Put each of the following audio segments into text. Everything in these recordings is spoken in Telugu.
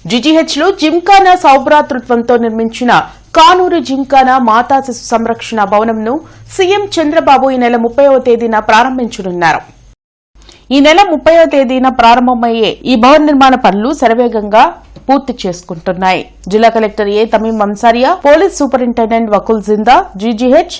జీజీహెచ్ లో జిమ్ఖానా సౌభ్రాతృత్వంతో నిర్మించిన కానూరు జిమ్ఖానా మాతా శిశు సంరక్షణ భవనంను సీఎం చంద్రబాబు ఈ నెల 30వ తేదీన ప్రారంభించనున్నారు. ఈ నెల 30వ తేదీన ప్రారంభమయ్యే ఈ భవన నిర్మాణ పనులు శరవేగంగా పూర్తి చేసుకుంటున్నాయి. జిల్లా కలెక్టర్ ఏ తమీం అన్సారియా, పోలీస్ సూపరింటెండెంట్ వకుల్ జిందా జీజీహెచ్,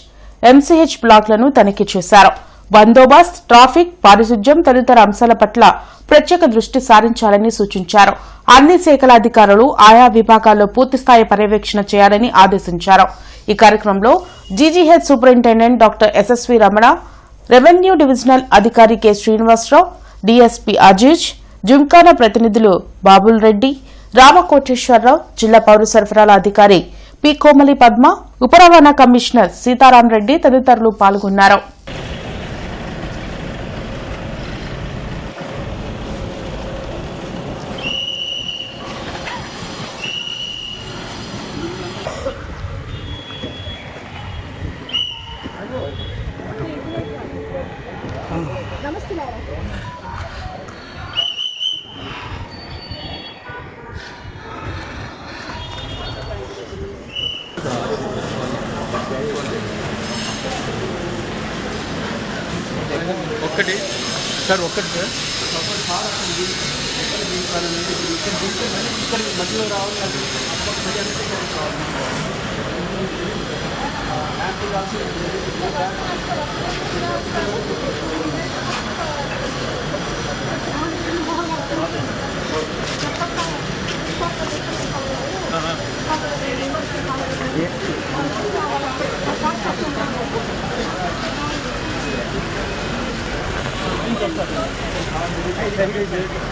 ఎంసీహెచ్ బ్లాక్లను తనిఖీ చేశారు. బందోబస్త్, ట్రాఫిక్, పారిశుధ్యం తదితర అంశాల పట్ల ప్రత్యేక దృష్టి సారించాలని సూచించారు. అన్ని శాఖల అధికారులు ఆయా విభాగాల్లో పూర్తిస్థాయి పర్యవేక్షణ చేయాలని ఆదేశించారు. ఈ కార్యక్రమంలో GGH superintendent doctor SSV Ramana, revenue divisional అధికారి కె శ్రీనివాసరావు, డీఎస్పీ అజీజ్, జిమ్ఖానా ప్రతినిధులు బాబుల్ రెడ్డి, రామకోటేశ్వరరావు, జిల్లా పౌర సరఫరాల అధికారి పి కోమలి పద్మ, ఉప రవాణా కమిషనర్ సీతారాం రెడ్డి తదితరులు పాల్గొన్నారు. ఒకటి సార్ ఇక్కడ మధ్యలో రావాలి. Thank you.